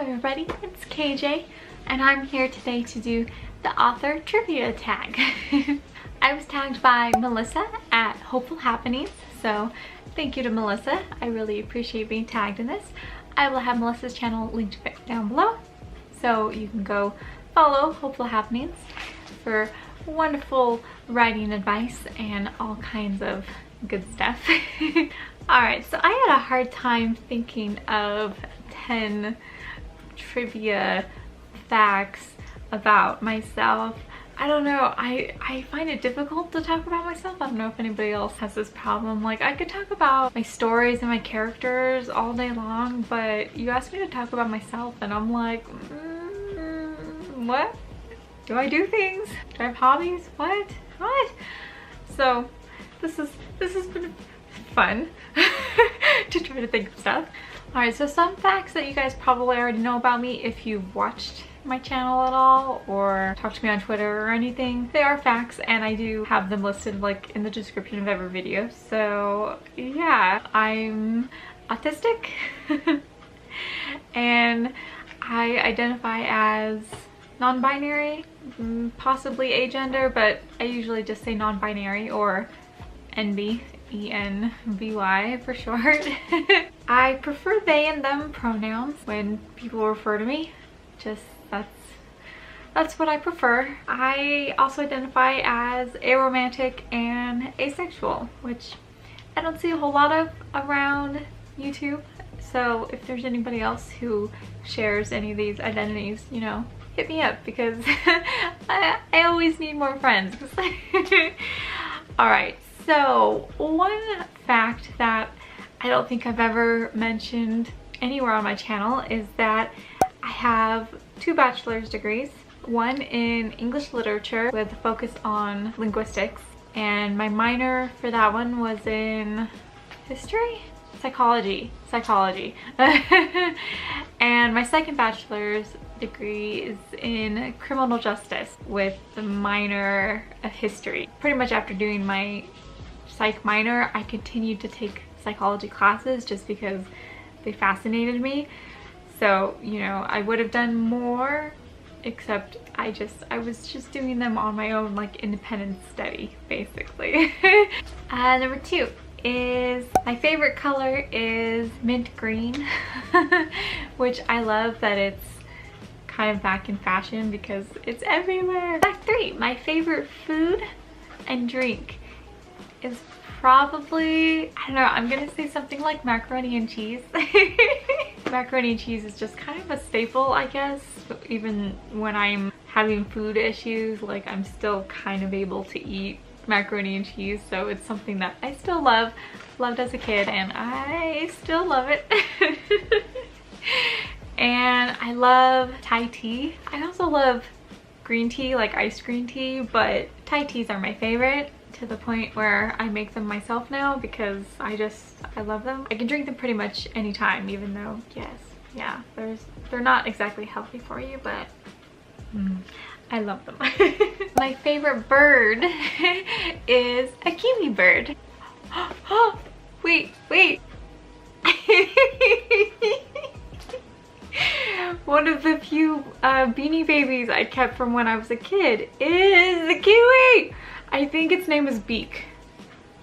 everybody, it's KJ and I'm here today to do the author trivia tag. I was tagged by Melissa at Hopeful Happenings, so thank you to Melissa. I really appreciate being tagged in this. I will have Melissa's channel linked down below, so you can go follow Hopeful Happenings for wonderful writing advice and all kinds of good stuff. Alright, so I had a hard time thinking of 10 trivia facts about myself. I don't know, I find it difficult to talk about myself. I don't know if anybody else has this problem. Like, I could talk about my stories and my characters all day long, but you ask me to talk about myself and I'm like, what? Do I do things? Do I have hobbies? What? So this has been fun to try to think of stuff. Alright, so some facts that you guys probably already know about me if you've watched my channel at all or talked to me on Twitter or anything. They are facts and I do have them listed like in the description of every video. So yeah, I'm autistic and I identify as non-binary, possibly agender, but I usually just say non-binary or Enby, E-N-B-Y for short. I prefer they and them pronouns when people refer to me. Just that's what I prefer. I also identify as aromantic and asexual, which I don't see a whole lot of around YouTube. So if there's anybody else who shares any of these identities, you know, hit me up because I always need more friends. Alright, so one fact that I don't think I've ever mentioned anywhere on my channel is that I have 2 bachelor's degrees. One in English literature with a focus on linguistics, and my minor for that one was in history? Psychology. And my second bachelor's degree is in criminal justice with the minor of history. Pretty much after doing my psych minor, I continued to take psychology classes just because they fascinated me. So, you know, I would have done more, except I was just doing them on my own, like independent study, basically. Number 2 is my favorite color is mint green, which I love that it's kind of back in fashion because it's everywhere. Fact 3, my favorite food and drink is probably, I don't know, I'm gonna say something like macaroni and cheese. Macaroni and cheese is just kind of a staple, I guess. Even when I'm having food issues, like I'm still kind of able to eat macaroni and cheese, so it's something that I still loved as a kid, and I still love it. And I love Thai tea. I also love green tea, like iced green tea, but Thai teas are my favorite, to the point where I make them myself now because I love them. I can drink them pretty much anytime, even though, yes, yeah, they're not exactly healthy for you, but I love them. My favorite bird is a kiwi bird. Wait. One of the few Beanie Babies I kept from when I was a kid is the kiwi. I think its name is Beak.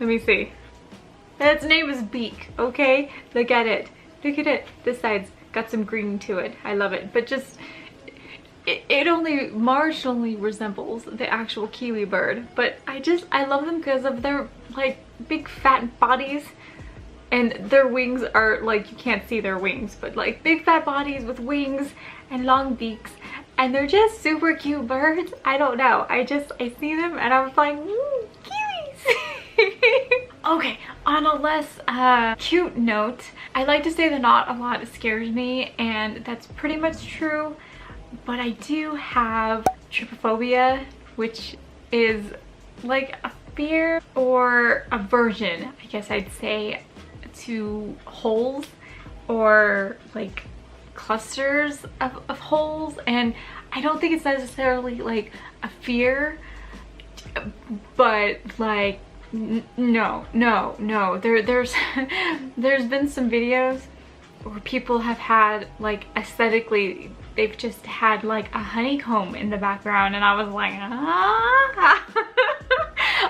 Let me see. Its name is Beak, okay? Look at it. Look at it. This side's got some green to it. I love it. But just, it only marginally resembles the actual kiwi bird. But I love them because of their, like, big fat bodies. And their wings are, like, you can't see their wings, but like big fat bodies with wings and long beaks. And they're just super cute birds. I don't know. I see them and I was like, kiwis. Okay, on a less cute note, I like to say that not a lot scares me, and that's pretty much true. But I do have trypophobia, which is like a fear or aversion, I guess I'd say, to holes or like clusters of holes. And I don't think it's necessarily like a fear, but like no there's there's been some videos where people have had like aesthetically, they've just had like a honeycomb in the background, and I was like, ah.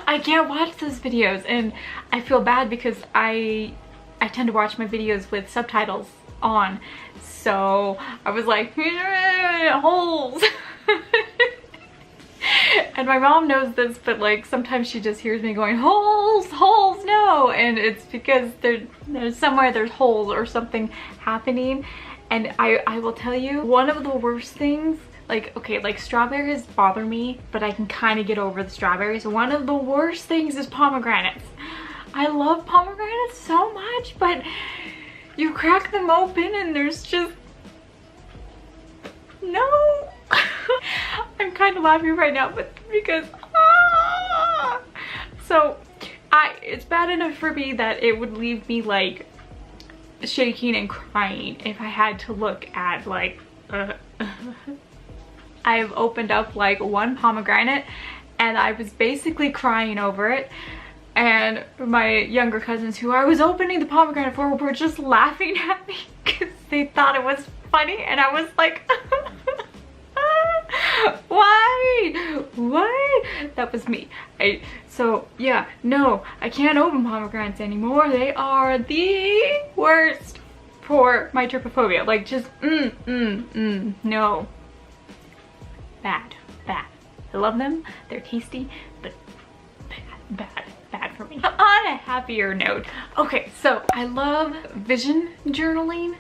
I can't watch those videos, and I feel bad because I tend to watch my videos with subtitles on, so I was like, holes. And my mom knows this, but like sometimes she just hears me going, holes, holes, no, and it's because there's somewhere there's holes or something happening. And I will tell you, one of the worst things, like, okay, like strawberries bother me, but I can kind of get over the strawberries. One of the worst things is pomegranates. I love pomegranates so much, but you crack them open and there's just no. I'm kind of laughing right now, but because so it's bad enough for me that it would leave me like shaking and crying if I had to look at like I've opened up like one pomegranate and I was basically crying over it, and my younger cousins who I was opening the pomegranate for were just laughing at me because they thought it was funny, and I was like why? That was me. So yeah, no, I can't open pomegranates anymore. They are the worst for my trypophobia. Like just no. Bad. I love them, they're tasty, but bad for me. On a happier note, okay, so I love vision journaling,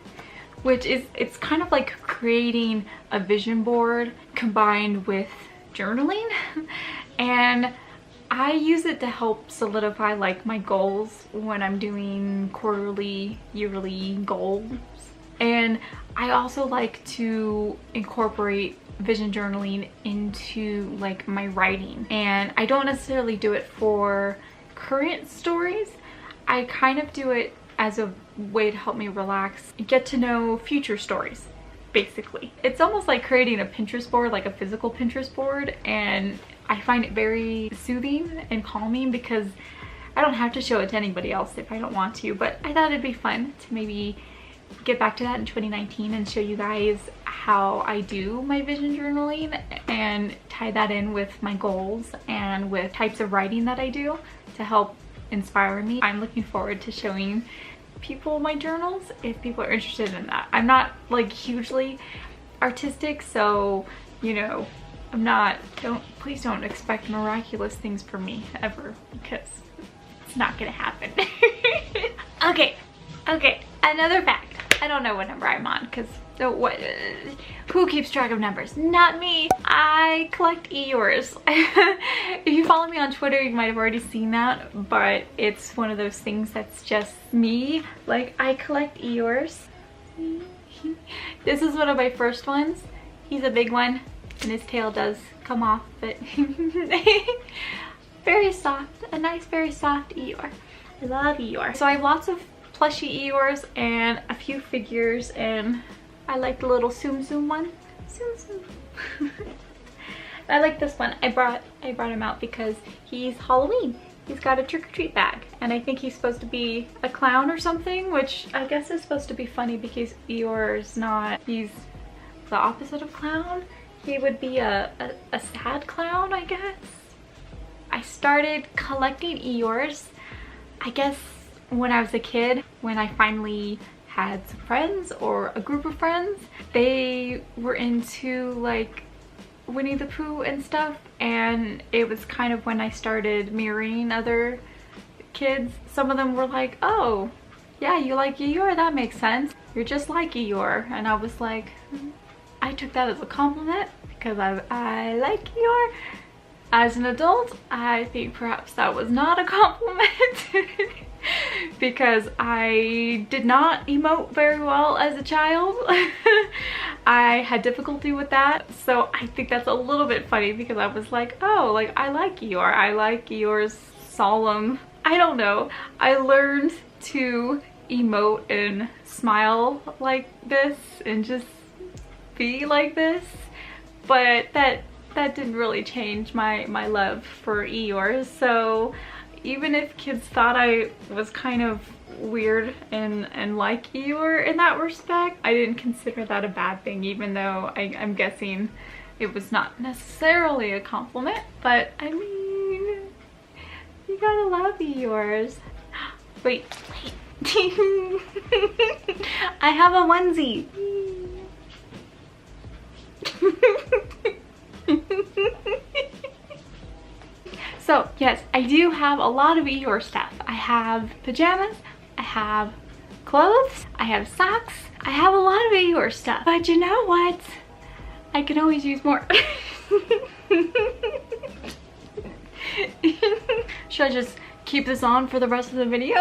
which is, it's kind of like creating a vision board combined with journaling. And I use it to help solidify like my goals when I'm doing quarterly, yearly goals. And I also like to incorporate vision journaling into like my writing. And I don't necessarily do it for current stories. I kind of do it as a way to help me relax and get to know future stories, basically. It's almost like creating a Pinterest board, like a physical Pinterest board, and I find it very soothing and calming because I don't have to show it to anybody else if I don't want to, but I thought it'd be fun to maybe get back to that in 2019 and show you guys how I do my vision journaling and tie that in with my goals and with types of writing that I do to help inspire me. I'm looking forward to showing people my journals if people are interested in that. I'm not like hugely artistic, so you know, I'm not, please don't expect miraculous things from me ever, because it's not gonna happen. Okay, another fact. I don't know what number I'm on, because who keeps track of numbers? Not me. I collect Eeyores. If you follow me on Twitter, you might have already seen that, but it's one of those things that's just me. Like, I collect Eeyores. This is one of my first ones. He's a big one, and his tail does come off, but very soft. A nice, very soft Eeyore. I love Eeyore. So I have lots of plushy Eeyores and a few figures, and I like the little Tsum Tsum one. Tsum Tsum. I like this one. I brought him out because he's Halloween. He's got a trick-or-treat bag, and I think he's supposed to be a clown or something, which I guess is supposed to be funny because Eeyore's not, he's the opposite of clown. He would be a sad clown, I guess. I started collecting Eeyores, I guess, when I was a kid, when I finally had some friends or a group of friends. They were into like Winnie the Pooh and stuff, and it was kind of when I started mirroring other kids. Some of them were like, oh yeah, you like Eeyore, that makes sense, you're just like Eeyore. And I was like, I took that as a compliment because I like Eeyore. As an adult, I think perhaps that was not a compliment because I did not emote very well as a child. I had difficulty with that, so I think that's a little bit funny because I was like, oh, like I like Eeyore. I like Eeyore's solemn, I don't know. I learned to emote and smile like this and just be like this, but that didn't really change my love for Eeyore. So even if kids thought I was kind of weird and like Eeyore in that respect. I didn't consider that a bad thing, even though I'm guessing it was not necessarily a compliment, but I mean, you gotta love Eeyores. Wait. I have a onesie. So yes, I do have a lot of Eeyore stuff. I have pajamas, I have clothes, I have socks, I have a lot of Eeyore stuff. But you know what? I can always use more. Should I just keep this on for the rest of the video?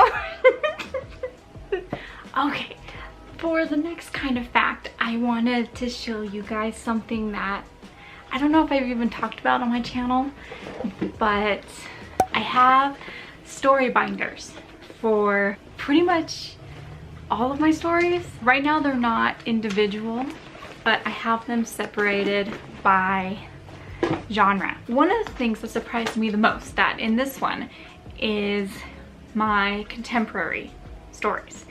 Okay, for the next kind of fact, I wanted to show you guys something that I don't know if I've even talked about on my channel, but I have story binders for pretty much all of my stories. Right now they're not individual, but I have them separated by genre. One of the things that surprised me the most that in this one is my contemporary stories.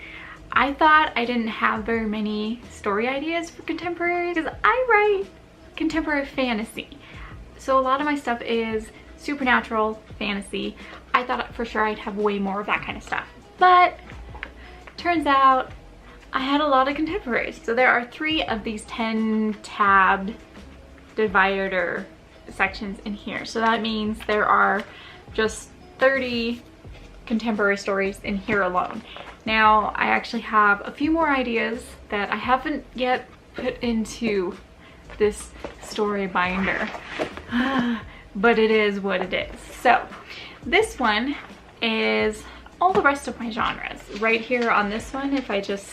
I thought I didn't have very many story ideas for contemporary because I write contemporary fantasy. So a lot of my stuff is supernatural fantasy. I thought for sure I'd have way more of that kind of stuff. But turns out I had a lot of contemporaries. So there are 3 of these 10 tabbed divider sections in here. So that means there are just 30 contemporary stories in here alone. Now I actually have a few more ideas that I haven't yet put into this story binder, but it is what it is. So this one is all the rest of my genres. Right here on this one, if I just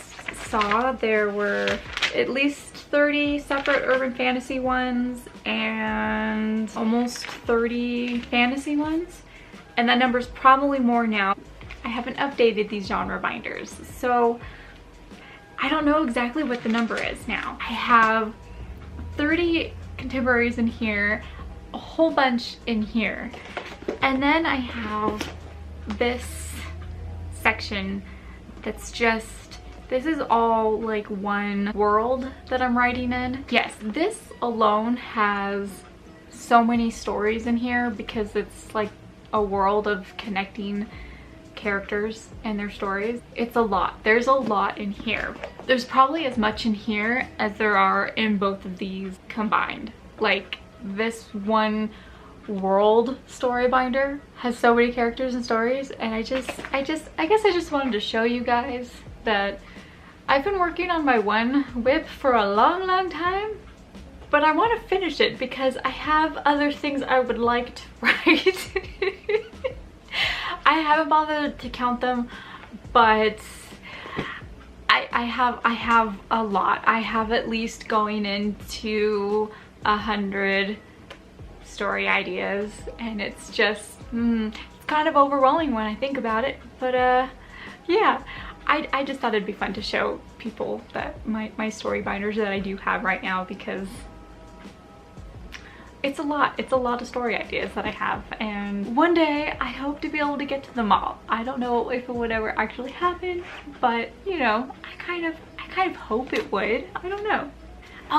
saw, there were at least 30 separate urban fantasy ones and almost 30 fantasy ones, and that number's probably more now. I haven't updated these genre binders, so I don't know exactly what the number is now. I have 30 contemporaries in here, a whole bunch in here, and then I have this section that's just, this is all like one world that I'm writing in. Yes, this alone has so many stories in here because it's like a world of connecting characters and their stories. It's a lot. There's a lot in here. There's probably as much in here as there are in both of these combined. Like this one world story binder has so many characters and stories, and I guess I just wanted to show you guys that I've been working on my one whip for a long time, but I want to finish it because I have other things I would like to write. I haven't bothered to count them, but I have a lot. I have at least going into 100 story ideas, and it's just it's kind of overwhelming when I think about it. But yeah, I just thought it'd be fun to show people that my story binders that I do have right now, because it's a lot of story ideas that I have, and one day I hope to be able to get to them all. I don't know if it would ever actually happen, but you know, I kind of hope it would. I don't know.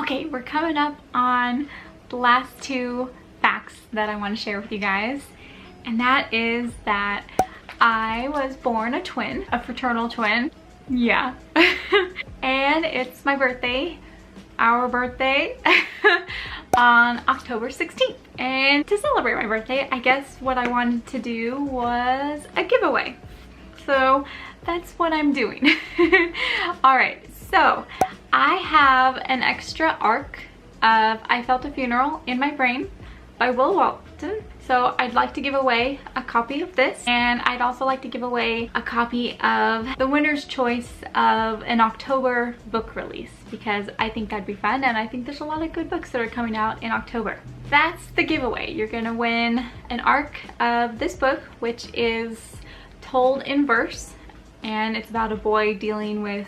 Okay, we're coming up on the last 2 facts that I want to share with you guys, and that is that I was born a twin, a fraternal twin. Yeah. And it's my birthday, our birthday, on October 16th. And to celebrate my birthday, I guess what I wanted to do was a giveaway. So that's what I'm doing. Alright, so I have an extra arc of I Felt a Funeral in My Brain by Will Walton. So I'd like to give away a copy of this, and I'd also like to give away a copy of the winner's choice of an October book release, because I think that'd be fun, and I think there's a lot of good books that are coming out in October. That's the giveaway. You're gonna win an arc of this book, which is told in verse, and it's about a boy dealing with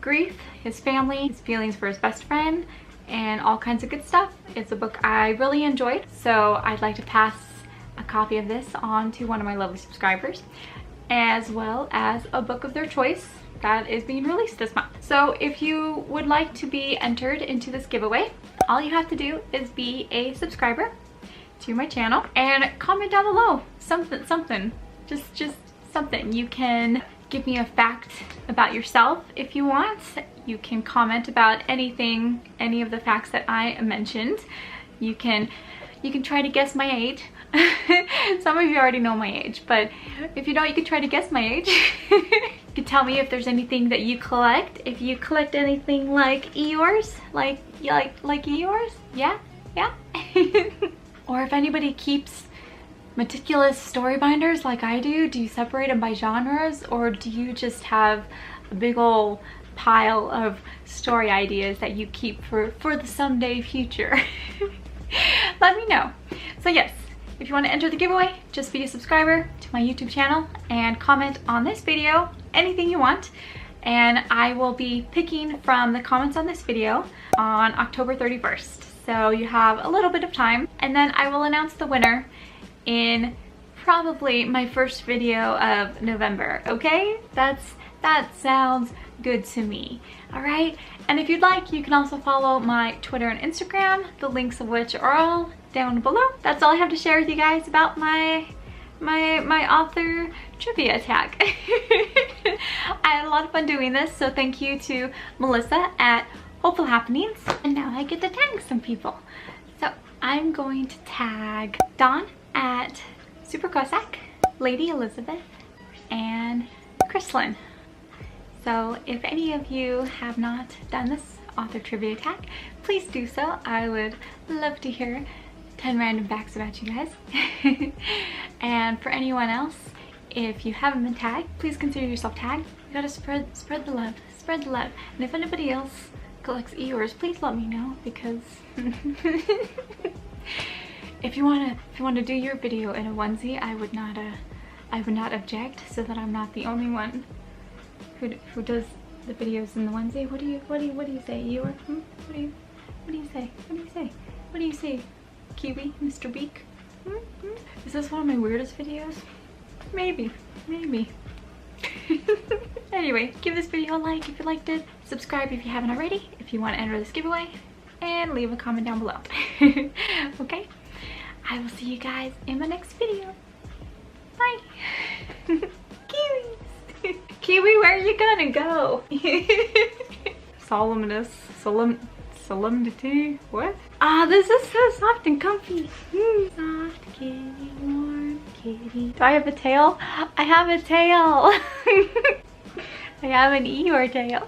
grief, his family, his feelings for his best friend, and all kinds of good stuff. It's a book I really enjoyed, so I'd like to pass a copy of this on to one of my lovely subscribers. as well as a book of their choice that is being released this month. So if you would like to be entered into this giveaway, all you have to do is be a subscriber to my channel and comment down below something, just something. You can give me a fact about yourself if you want. You can comment about anything, any of the facts that I mentioned. You can try to guess my age. Some of you already know my age, but if you don't, you can try to guess my age. You can tell me if there's anything that you collect. If you collect anything like Eeyores, like Eeyores, yeah. Or if anybody keeps meticulous story binders like I do. Do you separate them by genres, or do you just have a big old pile of story ideas that you keep for the someday future? Let me know. So yes, if you want to enter the giveaway, just be a subscriber to my YouTube channel and comment on this video anything you want, and I will be picking from the comments on this video on October 31st. So you have a little bit of time, and then I will announce the winner in probably my first video of November. Okay, that sounds good to me. All right, and if you'd like, you can also follow my Twitter and Instagram, the links of which are all down below. That's all I have to share with you guys about my author trivia tag. I had a lot of fun doing this, so thank you to Melissa at Hopeful Happenings, and now I get to tag some people. So I'm going to tag Dawn at Super Cossack, Lady Elizabeth, and Chrislyn. So if any of you have not done this author trivia tag, please do so. I would love to hear 10 random facts about you guys. And for anyone else, if you haven't been tagged, please consider yourself tagged. You gotta spread the love, spread the love. And if anybody else collects Eeyores, please let me know, because if you wanna do your video in a onesie, I would not object, so that I'm not the only one who does the videos in the onesie. What do you say, Eeyore? What do you say? What do you say? Kiwi, Mr. Beak? Is this one of my weirdest videos? Maybe. Anyway, give this video a like if you liked it. Subscribe if you haven't already, if you want to enter this giveaway, and leave a comment down below. Okay? I will see you guys in my next video. Bye. Kiwis. Kiwi, where are you gonna go? Solemnity. What? Ah, this is so soft and comfy. Soft kitty, warm kitty. Do I have a tail? I have a tail. I have an Eeyore tail.